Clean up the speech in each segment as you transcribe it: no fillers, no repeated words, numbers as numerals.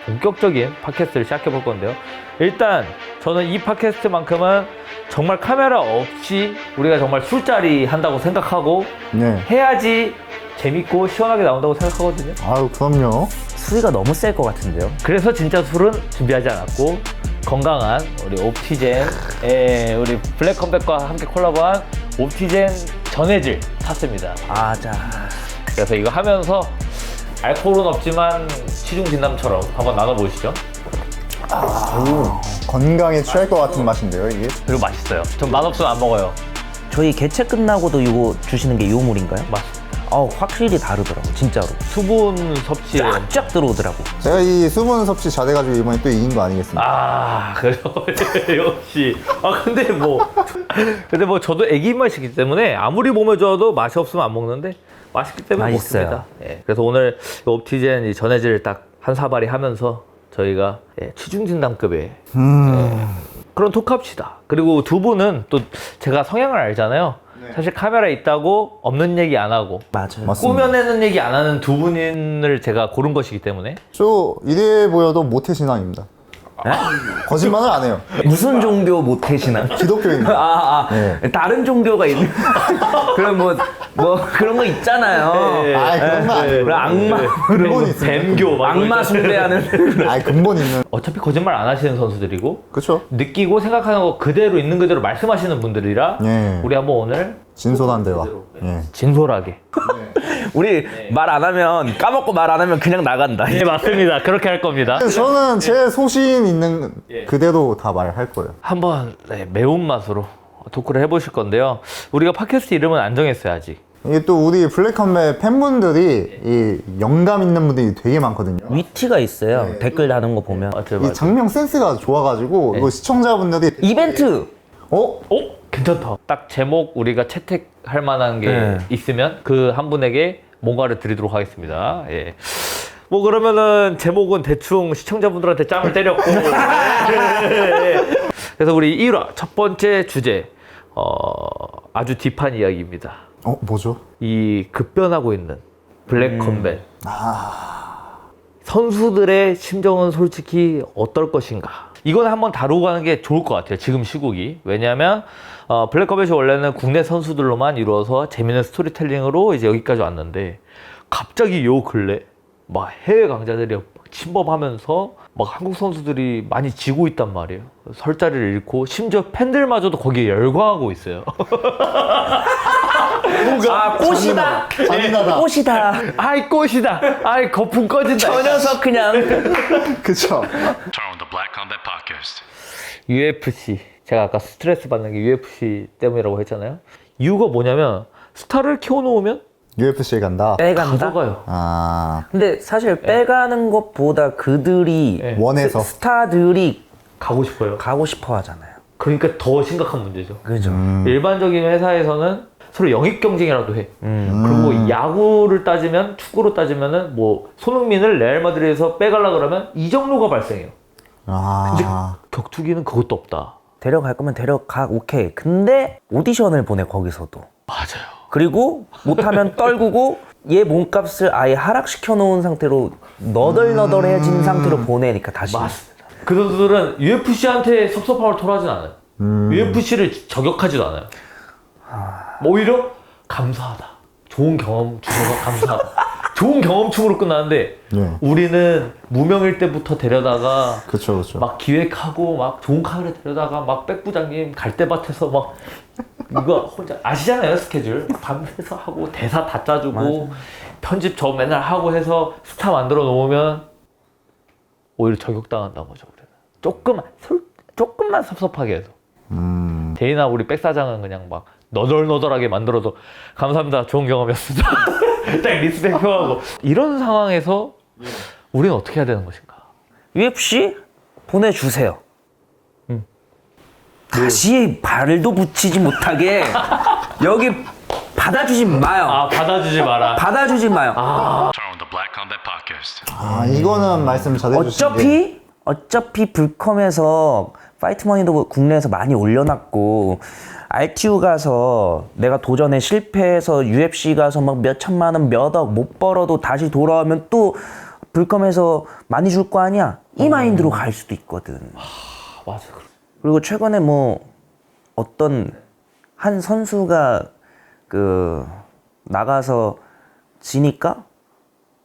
본격적인 팟캐스트를 시작해 볼 건데요. 일단 저는 이 팟캐스트만큼은 정말 카메라 없이 우리가 정말 술자리 한다고 생각하고 네. 해야지 재밌고 시원하게 나온다고 생각하거든요. 아유, 그럼요. 수위가 너무 셀 것 같은데요? 그래서 진짜 술은 준비하지 않았고 건강한 우리 옵티젠의 우리 블랙컴백과 함께 콜라보한 옵티젠 전해질 샀습니다. 아, 자. 그래서 이거 하면서 알코올은 없지만 시중 진담처럼 한번 나눠보시죠. 건강에 취할 것 같은 맛인데요, 이게? 그리고 맛있어요. 전 맛없으면 안 먹어요. 저희 개최 끝나고도 이거 주시는 게 요물인가요? 맛있습니다. 확실히 다르더라고, 진짜로. 수분 섭취에 쫙쫙 들어오더라고. 제가 이 수분 섭취 잘해가지고 이번에 또 이긴 거 아니겠습니까? 그래요. 역시. 근데 뭐 저도 애기 입맛이기 때문에 아무리 몸에 좋아도 맛이 없으면 안 먹는데 맛있기 때문에 맛있어요. 먹습니다. 예. 그래서 오늘 옵티젠 이 전해질 딱 한 사발이 하면서 저희가 취중진담급의 그런 토크합시다. 그리고 두 분은 또 제가 성향을 알잖아요. 사실 카메라 있다고 없는 얘기 안 하고 맞아요. 맞습니다. 꾸며내는 얘기 안 하는 두 분을 제가 고른 것이기 때문에 저 이래 보여도 모태신앙입니다. 거짓말을 안 해요. 무슨 종교 모태신앙? 기독교입니다. 네. 다른 종교가 있는. 그럼 뭐 그런 거 있잖아요. 그런 거 아니에요. 그럼 악마, 근본 있습니다. 뱀교 막 악마 이런 숭배하는. 근본 있는. 어차피 거짓말 안 하시는 선수들이고 그쵸? 느끼고 생각하는 거 그대로 있는 그대로 말씀하시는 분들이라 예. 우리 한번 오늘 진솔한 대화. 예. 진솔하게 우리 말 안 하면, 까먹고 말 안 하면 그냥 나간다. 네 맞습니다. 그렇게 할 겁니다. 저는 제 소신 있는 그대로 다 말할 거예요. 한번 매운맛으로 토크를 해보실 건데요. 우리가 팟캐스트 이름은 안 정했어요 아직. 이게 또 우리 블랙컴백 팬분들이 이 영감 있는 분들이 되게 많거든요. 위티가 있어요. 댓글 다는 거 보면. 맞아요. 이 장면 센스가 좋아가지고 이거 시청자분들이 이벤트! 괜찮다. 딱 제목 우리가 채택할 만한 게 네. 있으면 그 한 분에게 뭔가를 드리도록 하겠습니다. 예. 뭐 그러면은 제목은 대충 시청자분들한테 짬을 때렸고 그래서 우리 1화 첫 번째 주제 아주 딥한 이야기입니다. 뭐죠? 이 급변하고 있는 블랙 컴뱃 선수들의 심정은 솔직히 어떨 것인가, 이건 한번 다루고 가는 게 좋을 것 같아요 지금 시국이. 왜냐하면 블랙 컴뱃이 원래는 국내 선수들로만 이루어서 재밌는 스토리텔링으로 이제 여기까지 왔는데 갑자기 요 근래 막 해외 강자들이 막 침범하면서 막 한국 선수들이 많이 지고 있단 말이에요. 설 자리를 잃고 심지어 팬들마저도 거기에 열광하고 있어요. 꽃이다! 잔인하다. 꽃이다! 아이 꽃이다. 아이 거품 꺼진다. 저 녀석 그냥. 그쵸? Turn on the Black Combat Podcast. UFC, 제가 아까 스트레스 받는 게 UFC 때문이라고 했잖아요. 이유가 뭐냐면 스타를 키워놓으면 UFC에 간다. 빼간다? 가져가요. 근데 사실 빼가는 것보다 그들이 원해서. 스타들이 가고 싶어요. 가고 싶어 하잖아요. 그러니까 더 심각한 문제죠. 그죠. 일반적인 회사에서는 서로 영입 경쟁이라도 해. 그리고 야구를 따지면, 축구로 따지면은 뭐 손흥민을 레알 마드리드에서 빼가려 그러면 이정로가 발생해요. 근데 격투기는 그것도 없다. 데려갈 거면 데려가, 오케이. 근데 오디션을 보내, 거기서도. 맞아요. 그리고 못하면 떨구고 얘 몸값을 아예 하락시켜 놓은 상태로 너덜너덜해진 상태로 보내니까 다시. 맞습니다. 그 선수들은 UFC한테 섭섭함을 토하진 않아요. UFC를 저격하지도 않아요. 오히려 감사하다. 좋은 경험 주셔서 감사하다. 좋은 경험충으로 끝나는데 우리는 무명일 때부터 데려다가 그쵸. 막 기획하고 막 좋은 카메라 데려다가 막 백부장님 갈대밭에서 막 이거 혼자 아시잖아요 스케줄 밤새서 하고 대사 다 짜주고 편집 저 맨날 하고 해서 스타 만들어 놓으면 오히려 저격당한다는 거죠. 우리는 조금만 섭섭하게 해도. 데이나 우리 백 사장은 그냥 막 너덜너덜하게 만들어도 감사합니다, 좋은 경험이었습니다. 딱 리스펙 표하고. 이런 상황에서 우리는 어떻게 해야 되는 것인가? UFC 보내주세요. 다시 발도 붙이지 못하게 여기 받아주지 마요. 받아주지 마라. 받아주지 마요. Turn on the Black Combat Podcast. 이거는 말씀 잘해주신 게 어차피 불컴에서 파이트머니도 국내에서 많이 올려놨고 RTU 가서 내가 도전에 실패해서 UFC 가서 막 몇 천만 원, 몇 억 못 벌어도 다시 돌아오면 또 불컴에서 많이 줄 거 아니야? 이 마인드로 갈 수도 있거든. 맞아. 그리고 최근에 뭐 어떤 한 선수가 그 나가서 지니까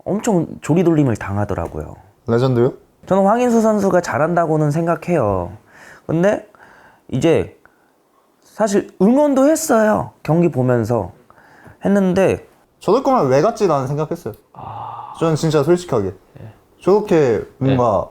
엄청 조리돌림을 당하더라고요. 레전드요? 저는 황인수 선수가 잘한다고는 생각해요. 근데 이제 사실 응원도 했어요. 경기 보면서 했는데 저럴 거면 왜 갔지 나는 생각했어요. 저는 진짜 솔직하게 저렇게 뭔가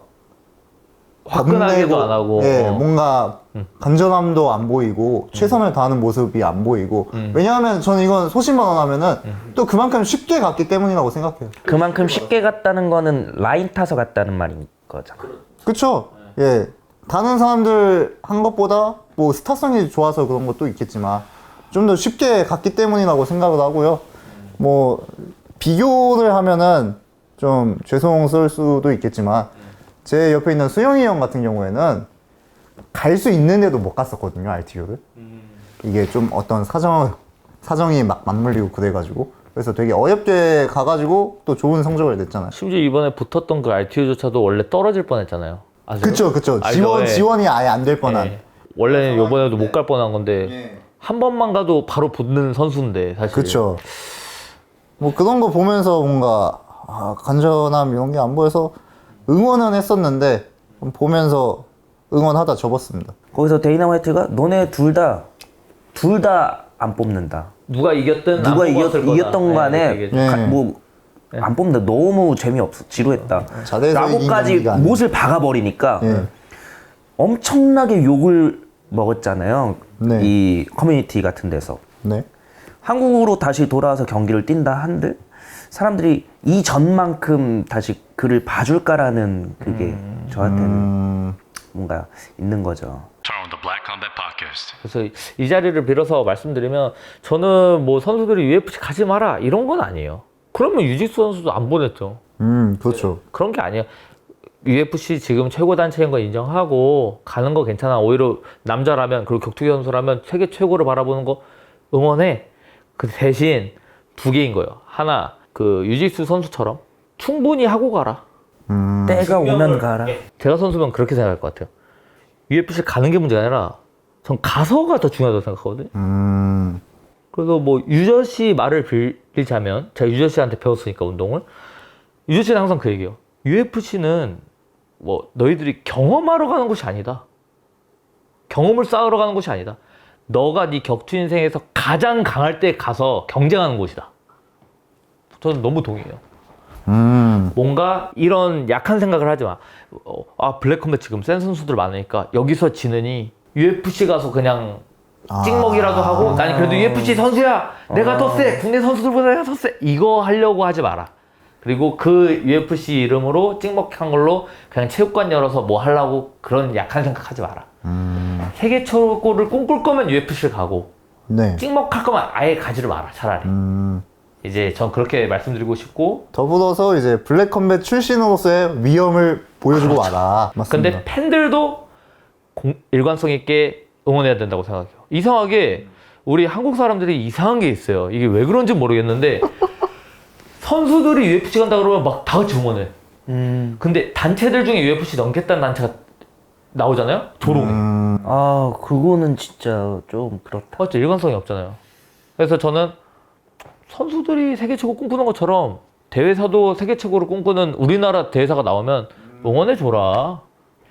화끈하게도 겁내고, 안 하고 예, 뭔가 간절함도 안 보이고 최선을 다하는 모습이 안 보이고 왜냐하면 저는 이건 소신발언하면은 또 그만큼 쉽게 갔기 때문이라고 생각해요. 그만큼 쉽게 갔다는 거는 라인 타서 갔다는 말인 거잖아. 그쵸? 예, 다른 사람들 한 것보다 뭐 스타성이 좋아서 그런 것도 있겠지만 좀 더 쉽게 갔기 때문이라고 생각을 하고요. 뭐 비교를 하면은 좀 죄송스러울 수도 있겠지만 제 옆에 있는 수영이 형 같은 경우에는 갈 수 있는데도 못 갔었거든요, RTU를. 이게 좀 어떤 사정이 막 맞물리고 그래가지고 그래서 되게 어렵게 가가지고 또 좋은 성적을 냈잖아요. 심지어 이번에 붙었던 그 RTU조차도 원래 떨어질 뻔했잖아요. 아세요? 그쵸. 알죠? 예. 지원이 아예 안 될 뻔한. 예. 원래는 이번에도 못 갈 뻔한 건데 예. 한 번만 가도 바로 붙는 선수인데 사실. 그쵸. 뭐 그런 거 보면서 뭔가 간절함 이런 게 안 보여서 응원은 했었는데 보면서 응원하다 접었습니다. 거기서 데이나 화이트가 너네 둘 다 안 뽑는다. 누가 이겼든 누가 안 뽑았을 거다. 이겼던 간에 이렇게 예. 뭐 안 뽑는다. 너무 재미없어. 지루했다. 자대에서 이긴 라고까지 경기가 아니에요. 못을 박아버리니까 예. 엄청나게 욕을 먹었잖아요. 네. 이 커뮤니티 같은 데서. 네. 한국으로 다시 돌아와서 경기를 뛴다 한들 사람들이 이전만큼 다시 그를 봐줄까라는 그게 저한테는 뭔가 있는 거죠. Turn on the Black Combat Podcast. 그래서 이 자리를 빌어서 말씀드리면 저는 뭐 선수들이 UFC 가지 마라 이런 건 아니에요. 그러면 유직수 선수도 안 보냈죠. 그렇죠. 그런 게 아니에요. UFC 지금 최고 단체인 거 인정하고 가는 거 괜찮아. 오히려 남자라면 그리고 격투기 선수라면 세계 최고를 바라보는 거 응원해. 그 대신 두 개인 거예요. 하나 그 유직수 선수처럼 충분히 하고 가라. 때가 오면 가라. 제가 선수면 그렇게 생각할 것 같아요. UFC 가는 게 문제가 아니라 전 가서가 더 중요하다고 생각하거든요. 그래서 뭐 유저 씨 말을 빌리자면 제가 유저 씨한테 배웠으니까 운동을 유저 씨는 항상 그 얘기해요. UFC는 뭐 너희들이 경험하러 가는 곳이 아니다. 경험을 쌓으러 가는 곳이 아니다. 너가 네 격투 인생에서 가장 강할 때 가서 경쟁하는 곳이다. 저는 너무 동의해요. 뭔가 이런 약한 생각을 하지 마. 블랙컴뱃 지금 센 선수들 많으니까 여기서 지느니 UFC 가서 그냥 찍먹이라도 하고 나는 그래도 UFC 선수야. 내가 더 세. 국내 선수들보다 내가 더 세. 이거 하려고 하지 마라. 그리고 그 UFC 이름으로 찍먹한 걸로 그냥 체육관 열어서 뭐 하려고 그런 약한 생각하지 마라. 세계 최고를 꿈꿀 거면 UFC를 가고 네. 찍먹할 거면 아예 가지를 마라. 차라리. 이제 전 그렇게 말씀드리고 싶고 더불어서 이제 블랙컴뱃 출신으로서의 위험을 보여주고 와라. 맞습니다. 근데 팬들도 일관성 있게 응원해야 된다고 생각해요. 이상하게 우리 한국 사람들이 이상한 게 있어요. 이게 왜 그런지 모르겠는데 선수들이 UFC 간다 그러면 막 다 같이 응원해. 근데 단체들 중에 UFC 넘겠다는 단체가 나오잖아요? 조롱해. 아 그거는 진짜 좀 그렇다. 맞죠? 일관성이 없잖아요. 그래서 저는 선수들이 세계 최고 꿈꾸는 것처럼 대회사도 세계 최고를 꿈꾸는 우리나라 대회사가 나오면 응원해줘라.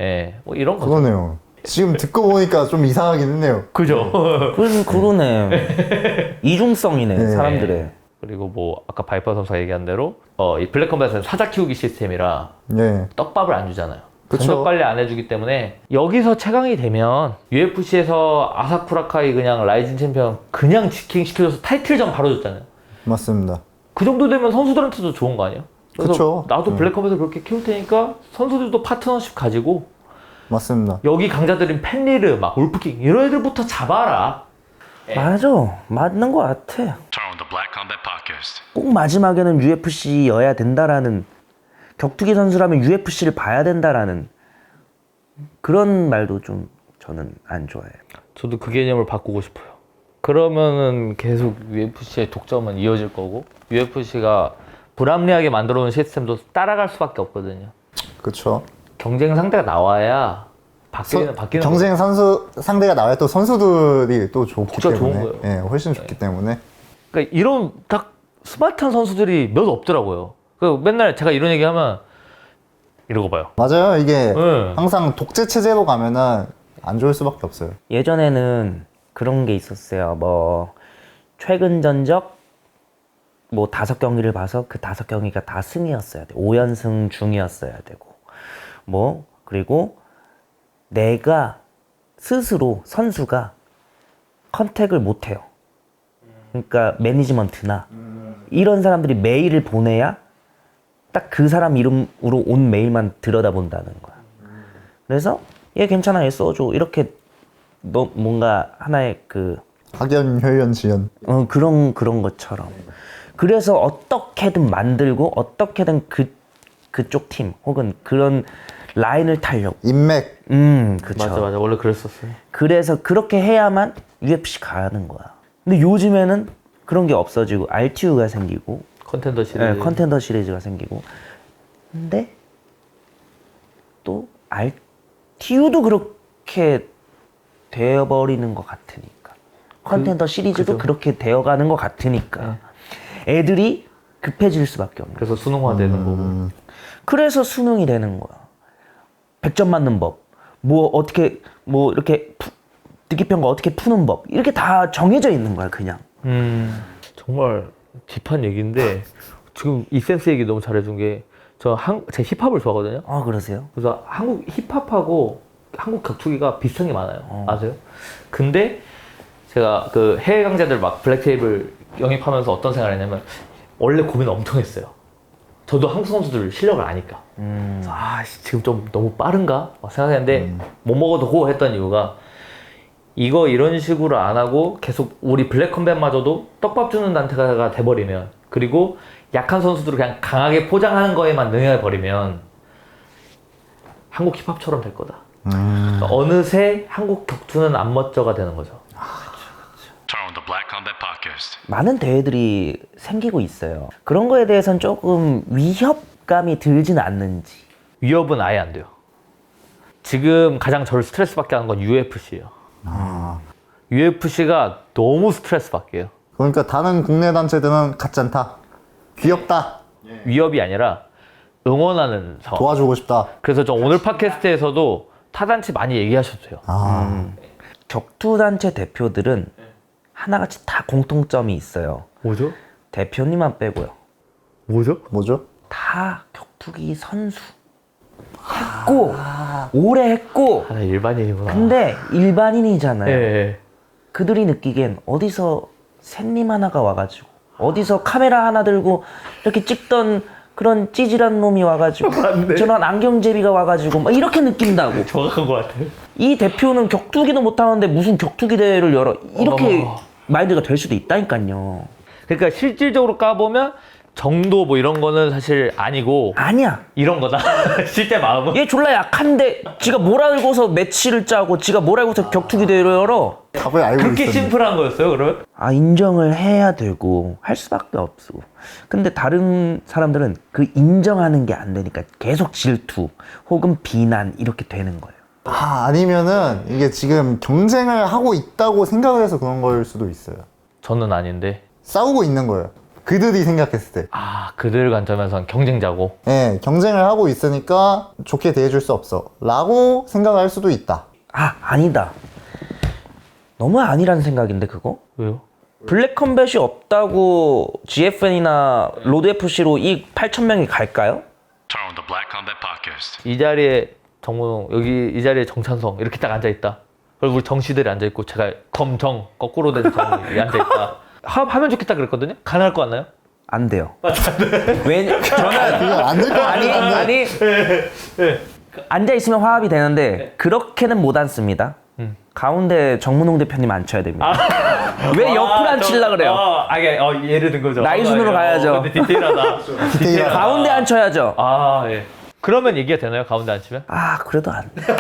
예, 뭐 이런 거죠. 그러네요. 지금 듣고 보니까 좀 이상하긴 했네요. 그죠? 그러네. 이중성이네 네. 사람들의. 그리고 뭐 아까 바이퍼 선수가 얘기한 대로 이 블랙컴뱃은 사자 키우기 시스템이라 예. 떡밥을 안 주잖아요. 그쵸. 간접 관리 안 해주기 때문에 여기서 최강이 되면 UFC에서 아사쿠라카이 그냥 라이징 챔피언 그냥 지킹 시켜줘서 타이틀전 바로 줬잖아요. 맞습니다. 그 정도 되면 선수들한테도 좋은 거 아니에요? 그래서 그쵸. 나도 블랙컴뱃을 그렇게 키울 테니까 선수들도 파트너십 가지고 맞습니다. 여기 강자들인 팬리르 막 울프킹 이런 애들부터 잡아라. 맞아, 맞는 것 같아. Turn on the Black Combat Podcast. 꼭 마지막에는 UFC여야 된다라는, 격투기 선수라면 UFC를 봐야 된다라는 그런 말도 좀 저는 안 좋아해요. 저도 그 개념을 바꾸고 싶어요. 그러면은 계속 UFC의 독점은 이어질 거고 UFC가 불합리하게 만들어 놓은 시스템도 따라갈 수밖에 없거든요. 그렇죠. 경쟁 상대가 나와야 바뀌는 경쟁 선수 상대가 나와야 또 선수들이 또 좋기 진짜 때문에 좋은 거예요. 예, 훨씬 좋기 때문에 그러니까 이런 딱 스마트한 선수들이 몇 없더라고요. 그 맨날 제가 이런 얘기하면 이러고 봐요. 맞아요. 이게 네. 항상 독재 체제로 가면은 안 좋을 수밖에 없어요. 예전에는 그런 게 있었어요. 뭐 최근 전적 뭐 5경기를 봐서 그 5경기가 다 승이었어야 돼. 5연승 중이었어야 되고 뭐 그리고 내가 스스로 선수가 컨택을 못 해요. 그러니까 매니지먼트나 이런 사람들이 메일을 보내야 딱 그 사람 이름으로 온 메일만 들여다본다는 거야. 그래서 얘 괜찮아, 얘 써줘. 이렇게 너 뭔가 하나의 그 학연, 효연, 지연. 그런 것처럼. 그래서 어떻게든 만들고 어떻게든 그쪽 팀 혹은 그런 라인을 타려고. 인맥. 그쵸. 맞아. 원래 그랬었어요. 그래서 그렇게 해야만 UFC 가는 거야. 근데 요즘에는 그런 게 없어지고 RTU가 생기고 컨텐더 시리즈. 네, 컨텐더 시리즈가 생기고. 근데 또 RTU도 그렇게 되어버리는 것 같으니까. 컨텐더 시리즈도 그죠. 그렇게 되어가는 것 같으니까. 애들이 급해질 수밖에 없는 거야. 그래서 수능화되는 거고. 그래서 수능이 되는 거야. 100점 맞는 법. 뭐 어떻게 뭐 이렇게 듣기평가 어떻게 푸는 법. 이렇게 다 정해져 있는 거야, 그냥. 정말 딥한 얘기인데 지금 이 센스 얘기 너무 잘해준 게 제 힙합을 좋아하거든요. 아, 그러세요? 그래서 한국 힙합하고 한국 격투기가 비슷한 게 많아요. 아세요? 근데 제가 그 해외 강자들 막 블랙테이블 영입하면서 어떤 생각을 했냐면 원래 고민을 엄청 했어요. 저도 한국 선수들 실력을 아니까. 그래서 지금 좀 너무 빠른가? 막 생각했는데 못 먹어도 고 했던 이유가 이거 이런 식으로 안 하고 계속 우리 블랙컴뱃마저도 떡밥 주는 단체가 돼버리면 그리고 약한 선수들을 그냥 강하게 포장하는 거에만 능해버리면 한국 힙합처럼 될 거다. 그러니까 어느새 한국 격투는 안 멋져가 되는 거죠. Turn on the Black Combat Podcast. 많은 대회들이 생기고 있어요. 그런 거에 대해서는 조금 위협감이 들진 않는지. 위협은 아예 안 돼요. 지금 가장 저를 스트레스 받게 하는 건 UFC예요. UFC가 너무 스트레스 받게요. 그러니까 다른 국내 단체들은 같지 않다. 귀엽다. 위협이 아니라 응원하는 상황. 도와주고 싶다. 그래서 저 오늘 팟캐스트에서도 타단체 많이 얘기하셔도 돼요. 격투단체 대표들은 하나같이 다 공통점이 있어요. 뭐죠? 대표님만 빼고요. 뭐죠? 다 격투기 선수. 했고, 오래 했고, 일반인이구나. 근데 일반인이잖아요. 예. 그들이 느끼기엔 어디서 샌님 하나가 와가지고 어디서 카메라 하나 들고 이렇게 찍던 그런 찌질한 놈이 와가지고 저런 안경제비가 와가지고 막 이렇게 느낀다고. 정확한 것 같아요. 이 대표는 격투기도 못하는데 무슨 격투기 대회를 열어. 이렇게 마인드가 될 수도 있다니까요. 그러니까 실질적으로 까보면 정도 뭐 이런 거는 사실 아니고 아니야. 이런 거다. 실제 마음은. 얘 졸라 약한데 지가 뭘 알고서 매치를 짜고 지가 뭘 알고서 격투기 대회를 열어. 답을 알고 그렇게 있었는데. 심플한 거였어요, 그러면? 아, 인정을 해야 되고 할 수밖에 없어. 근데 다른 사람들은 그 인정하는 게 안 되니까 계속 질투 혹은 비난 이렇게 되는 거예요. 아니면은 이게 지금 경쟁을 하고 있다고 생각을 해서 그런 걸 수도 있어요. 저는 아닌데. 싸우고 있는 거예요. 그들이 생각했을 때. 그들 관점에선 경쟁자고. 예, 경쟁을 하고 있으니까 좋게 대해줄 수 없어. 라고 생각할 수도 있다. 아니다. 너무 아니라는 생각인데 그거? 왜요? 블랙 컴뱃이 없다고 GFN이나 로드 FC로 이 8,000명이 갈까요? Turn on the Black Combat Podcast. 이 자리에 정문홍, 여기 이 자리에 정찬성 이렇게 딱 앉아있다. 그리고 우리 정씨들이 앉아있고 제가 검정 거꾸로 된 정이 앉아있다. 하면 좋겠다 그랬거든요? 가능할 것 같나요? 안 돼요. 왜? 저는 그건 안 될 것 같은데. 아니 앉아 있으면 화합이 되는데 그렇게는 못 앉습니다. 가운데 정문홍 대표님 앉혀야 됩니다. 왜 옆으로 앉히려 그래요? 예를 든 거죠. 나이 순으로 가야죠. 근데 디테일하다. 디테일하다. 가운데 앉혀야죠. 예. 그러면 얘기가 되나요? 가운데 앉히면? 그래도 안 돼. Turn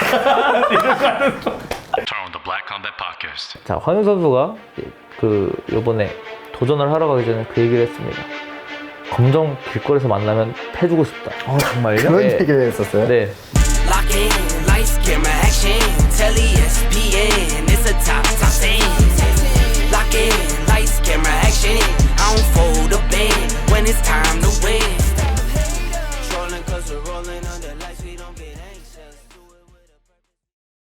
on the Black Combat Podcast. 자, 황윤 선수가 요번에 도전을 하러 가기 전에 그 얘기를 했습니다. 검정 길거리에서 만나면 패주고 싶다. 정말요? 그런 네. 얘기를 했었어요. 네. Lock in, lights, camera, action. Telly ESPN, it's a top scene. Lock in, lights, camera, action. I don't fold a band when it's time